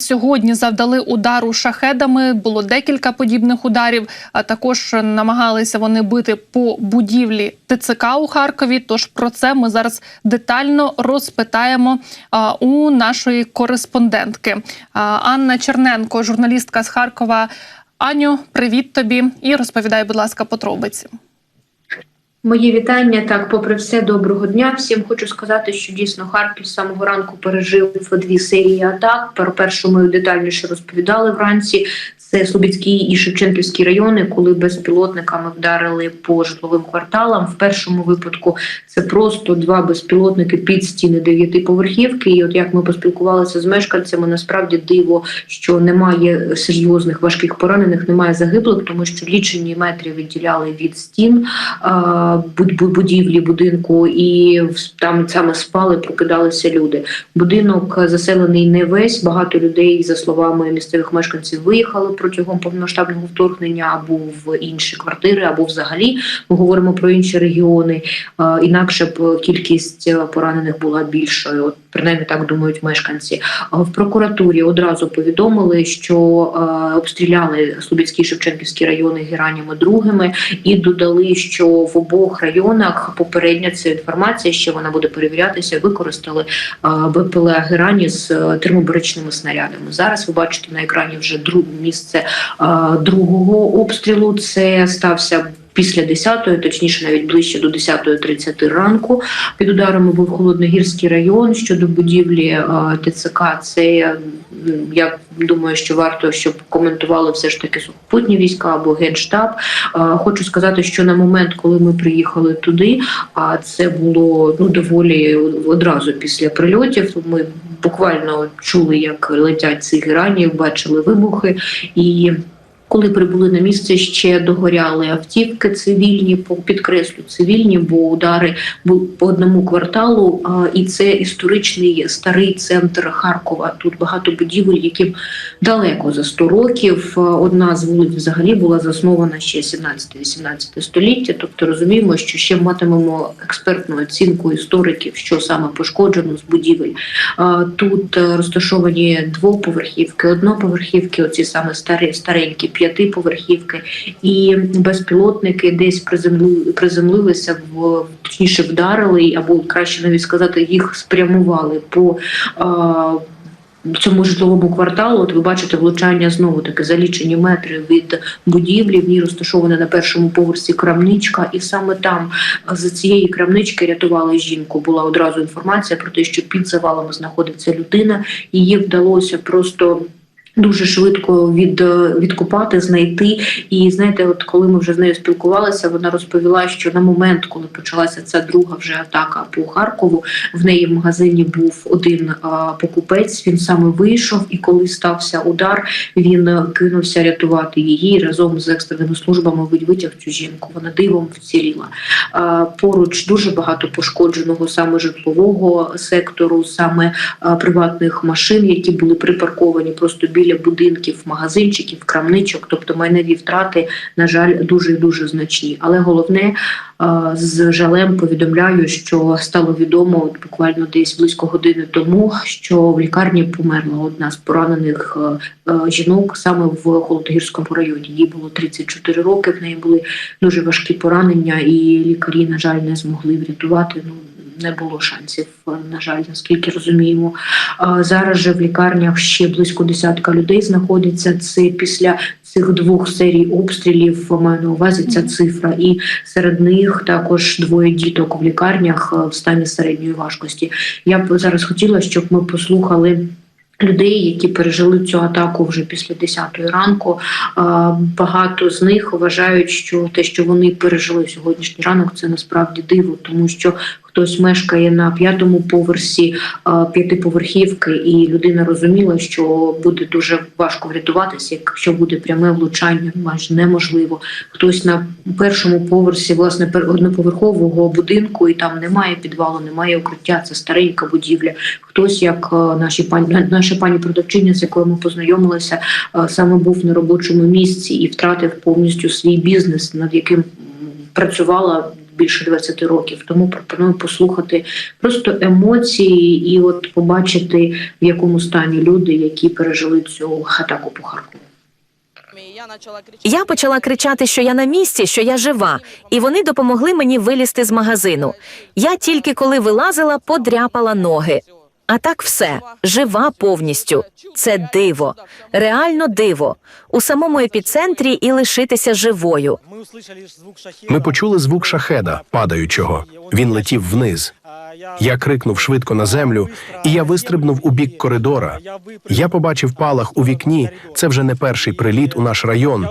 сьогодні завдали удару шахедами. Було декілька подібних ударів. А також намагалися вони бити по будівлі ТЦК у Харкові. Тож про це ми зараз детально розпитаємо у нашої кореспондентки. Анна Черненко, журналістка з Харкова. Аню, привіт тобі і розповідай, будь ласка, подробиці. Мої вітання. Так, попри все, доброго дня. Всім хочу сказати, що дійсно Харків з самого ранку пережив 2 серії атак. Про першу ми детальніше розповідали вранці. Це Слобідський і Шевченківський райони, коли безпілотниками вдарили по житловим кварталам. В першому випадку це просто 2 безпілотники під стіни 9-поверхівки. І от як ми поспілкувалися з мешканцями, насправді диво, що немає серйозних важких поранених, немає загиблих, тому що лічені метри відділяли від стін будівлі, будинку, і там саме спали, прокидалися люди. Будинок заселений не весь, багато людей, за словами місцевих мешканців, виїхали протягом повномасштабного вторгнення або в інші квартири, або взагалі ми говоримо про інші регіони. Інакше б кількість поранених була більшою. От, принаймні так думають мешканці. В прокуратурі одразу повідомили, що обстріляли Слобідський і Шевченківський райони геранями другими і додали, що в обох районах попередня ця інформація, що вона буде перевірятися, використали БПЛА герані з термобаричними снарядами. Зараз ви бачите на екрані вже місце другого обстрілу. Це стався після 10-ї, точніше навіть ближче до 10:30 ранку. Під ударами був Холодногірський район. Щодо будівлі ТЦК, це, я думаю, що варто, щоб коментували все ж таки сухопутні війська або Генштаб. Хочу сказати, що на момент, коли ми приїхали туди, а це було доволі одразу після прильотів, ми буквально чули, як летять ці герані, бачили вибухи. І коли прибули на місце, ще догоряли автівки цивільні, підкреслю, цивільні, бо удари були по одному кварталу, і це історичний старий центр Харкова. Тут багато будівель, яким далеко за 100 років. Одна з вулиць взагалі була заснована ще 17-18 століття, тобто розуміємо, що ще матимемо експертну оцінку істориків, що саме пошкоджено з будівель. Тут розташовані 2-поверхівки, 1-поверхівки, оці саме старенькі 5-поверхівки, і безпілотники десь приземлилися, точніше вдарили, або краще навіть сказати, їх спрямували по цьому житловому кварталу. От ви бачите влучання знову-таки за лічені метри від будівлі. В ній розташована на першому поверсі крамничка, і саме там, за цієї крамнички, рятували жінку. Була одразу інформація про те, що під завалами знаходиться людина. Її вдалося просто дуже швидко відкопати, знайти. І знаєте, от коли ми вже з нею спілкувалися, вона розповіла, що на момент, коли почалася ця друга вже атака по Харкову, в неї в магазині був один покупець, він саме вийшов, і коли стався удар, він кинувся рятувати її, разом з екстреними службами витяг цю жінку. Вона дивом вціліла. Поруч дуже багато пошкодженого саме житлового сектору, саме приватних машин, які були припарковані просто біля будинків, магазинчиків, крамничок, тобто майнові втрати, на жаль, дуже значні. Але головне, з жалем повідомляю, що стало відомо буквально десь близько години тому, що в лікарні померла одна з поранених жінок саме в Холодногірському районі. Їй було 34 роки, в неї були дуже важкі поранення, і лікарі, на жаль, не змогли врятувати. Не було шансів, на жаль, наскільки розуміємо. Зараз же в лікарнях ще близько 10 людей знаходиться. Це після цих 2 серій обстрілів, маю на увазі ця цифра. І серед них також 2 діток в лікарнях в стані середньої важкості. Я б зараз хотіла, щоб ми послухали людей, які пережили цю атаку вже після 10-ї ранку. Багато з них вважають, що те, що вони пережили сьогоднішній ранок, це насправді диво, тому що хтось мешкає на 5-му поверсі 5-поверхівки, і людина розуміла, що буде дуже важко врятуватися, якщо буде пряме влучання, майже неможливо. Хтось на 1-му поверсі, власне, 1-поверхового будинку, і там немає підвалу, немає укриття, це старенька будівля. Хтось, як наша пані продавчиня, з якою ми познайомилися, саме був на робочому місці і втратив повністю свій бізнес, над яким працювала більше 20 років. Тому пропоную послухати просто емоції і от побачити, в якому стані люди, які пережили цю атаку по Харкову. Я почала кричати, що я на місці, що я жива, і вони допомогли мені вилізти з магазину. Я тільки коли вилазила, подряпала ноги. А так все, жива повністю. Це диво, реально диво. У самому епіцентрі і лишитися живою. Ми почули звук шахеда, падаючого. Він летів вниз. Я крикнув швидко на землю, і я вистрибнув у бік коридора. Я побачив палах у вікні, це вже не перший приліт у наш район.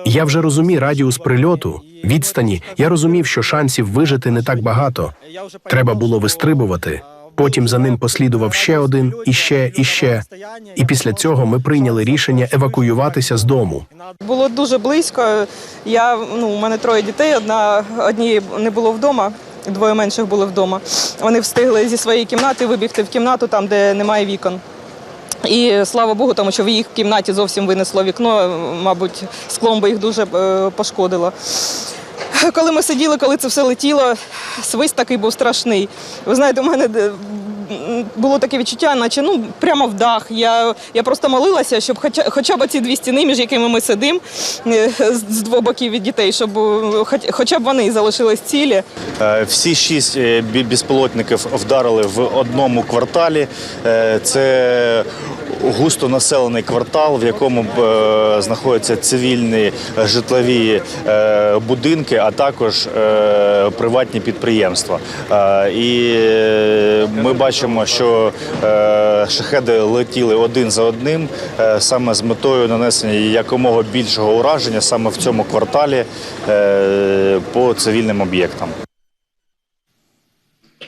Я вже розумів радіус прильоту, відстані, я розумів, що шансів вижити не так багато. Треба було вистрибувати. Потім за ним послідував ще один, і ще. І після цього ми прийняли рішення евакуюватися з дому. Було дуже близько. У мене 3 дітей, одні не було вдома, 2 менших були вдома. Вони встигли зі своєї кімнати вибігти в кімнату, там, де немає вікон. І слава Богу, тому що в їх кімнаті зовсім винесло вікно, мабуть, склом би їх дуже пошкодило. Коли ми сиділи, коли це все летіло, свист такий був страшний. Ви знаєте, у мене було таке відчуття, наче прямо в дах. Я просто молилася, щоб хоча б ці 2 стіни, між якими ми сидимо, з 2 боків від дітей, щоб хоча б вони залишились цілі. Всі 6 безпілотників вдарили в одному кварталі. Це густонаселений квартал, в якому знаходяться цивільні житлові будинки, а також приватні підприємства. І ми бачимо, що шахеди летіли один за одним, саме з метою нанесення якомога більшого ураження саме в цьому кварталі по цивільним об'єктам.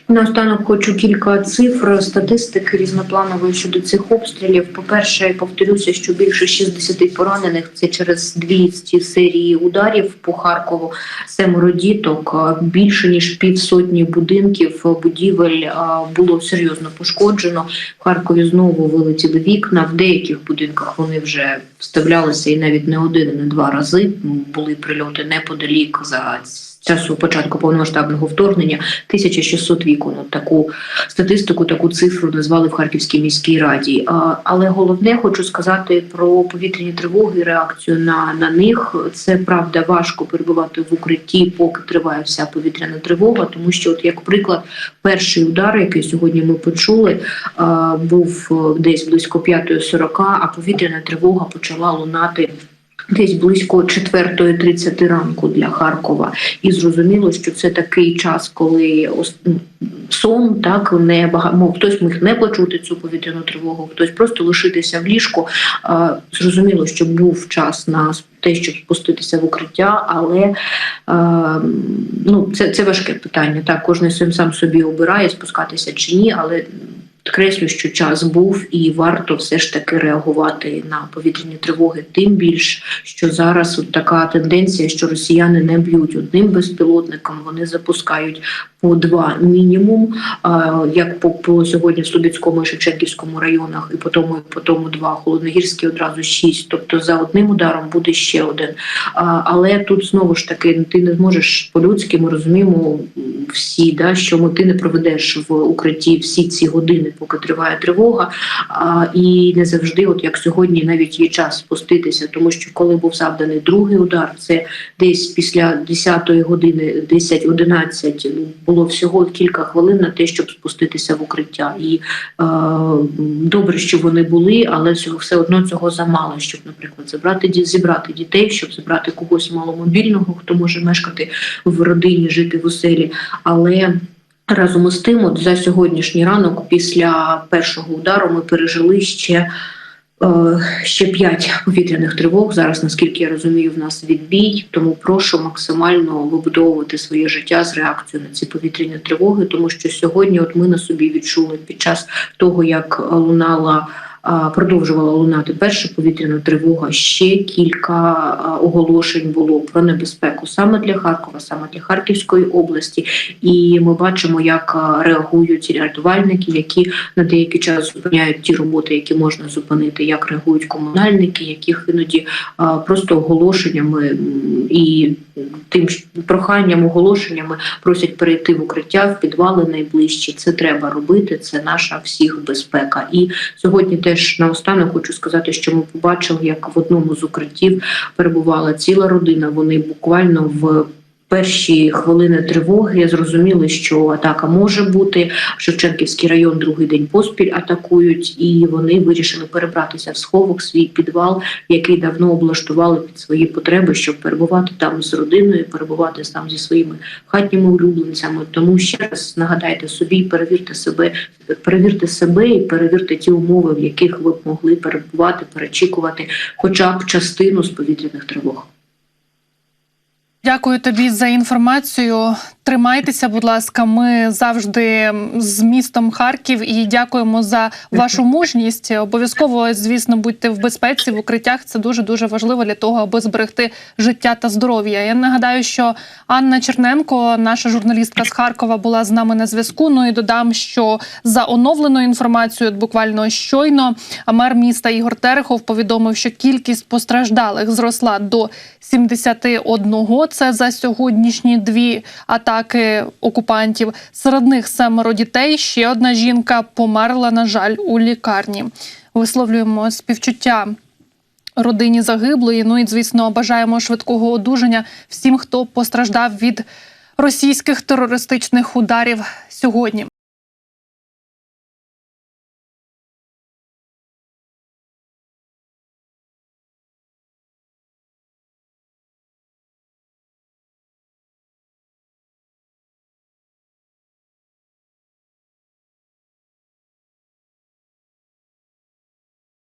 Наостанок хочу кілька цифр, статистики різнопланової щодо цих обстрілів. По-перше, повторюся, що більше 60 поранених – це через 200 серії ударів по Харкову, 7 діток, більше ніж 50 будинків, будівель було серйозно пошкоджено. В Харкові знову вилетіли вікна, в деяких будинках вони вже вставлялися і навіть не 1, і не 2 рази. Були прильоти неподалік за часу початку повномасштабного вторгнення. 1600 вікон. Таку статистику, таку цифру назвали в Харківській міській раді. Але головне, хочу сказати про повітряні тривоги, реакцію на них. Це, правда, важко перебувати в укритті, поки триває вся повітряна тривога, тому що, от як приклад, перший удар, який сьогодні ми почули, був десь близько 5:40, а повітряна тривога почала лунати десь близько 4:30 ранку для Харкова. І зрозуміло, що це такий час, коли сон, так, хтось міг не почути цю повітряну тривогу, хтось просто лишитися в ліжку. Зрозуміло, що був час на те, щоб спуститися в укриття, але це важке питання. Так, кожен сам собі обирає, спускатися чи ні, але підкреслю, що час був і варто все ж таки реагувати на повітряні тривоги. Тим більш, що зараз от така тенденція, що росіяни не б'ють одним безпілотником, вони запускають по 2 мінімум, як по сьогодні в Слобідському і Шевченківському районах, і по тому 2, Холодногірський одразу 6, тобто за одним ударом буде ще один. Але тут знову ж таки ти не зможеш по-людськи, ми розуміємо всі, що ти не проведеш в укритті всі ці години, поки триває тривога, і не завжди, от як сьогодні, навіть є час спуститися, тому що коли був завданий другий удар, це десь після 10-ї години, 10-11, було всього кілька хвилин на те, щоб спуститися в укриття. І добре, що вони були, але все одно цього замало, щоб, наприклад, зібрати дітей, щоб зібрати когось маломобільного, хто може мешкати в родині, жити в оселі. Але разом із тим, от за сьогоднішній ранок, після першого удару, ми пережили ще 5 повітряних тривог. Зараз, наскільки я розумію, в нас відбій, тому прошу максимально вибудовувати своє життя з реакцією на ці повітряні тривоги, тому що сьогодні от ми на собі відчули під час того, як лунала продовжувала лунати перша повітряна тривога, ще кілька оголошень було про небезпеку саме для Харкова, саме для Харківської області. І ми бачимо, як реагують рятувальники, які на деякий час зупиняють ті роботи, які можна зупинити, як реагують комунальники, яких іноді просто оголошеннями і тим проханням, оголошеннями просять перейти в укриття, в підвали найближчі. Це треба робити, це наша всіх безпека. І сьогодні теж наостанок хочу сказати, що ми побачили, як в одному з укриттів перебувала ціла родина. Вони буквально в перші хвилини тривоги зрозуміли, що атака може бути. Шевченківський район другий день поспіль атакують, і вони вирішили перебратися в сховок, свій підвал, який давно облаштували під свої потреби, щоб перебувати там з родиною, перебувати там зі своїми хатніми улюбленцями. Тому ще раз нагадайте собі, перевірте себе і перевірте ті умови, в яких ви б могли перебувати, перечікувати хоча б частину з повітряних тривог. Дякую тобі за інформацію. Тримайтеся, будь ласка, ми завжди з містом Харків і дякуємо за вашу мужність. Обов'язково, звісно, будьте в безпеці, в укриттях. Це дуже-дуже важливо для того, аби зберегти життя та здоров'я. Я нагадаю, що Анна Черненко, наша журналістка з Харкова, була з нами на зв'язку. Ну і додам, що за оновленою інформацією, буквально щойно, мер міста Ігор Терехов повідомив, що кількість постраждалих зросла до 71. Це за сьогоднішні 2 атаки окупантів. Серед них 7 дітей, ще одна жінка померла, на жаль, у лікарні. Висловлюємо співчуття родині загиблої. Ну і, звісно, бажаємо швидкого одужання всім, хто постраждав від російських терористичних ударів сьогодні.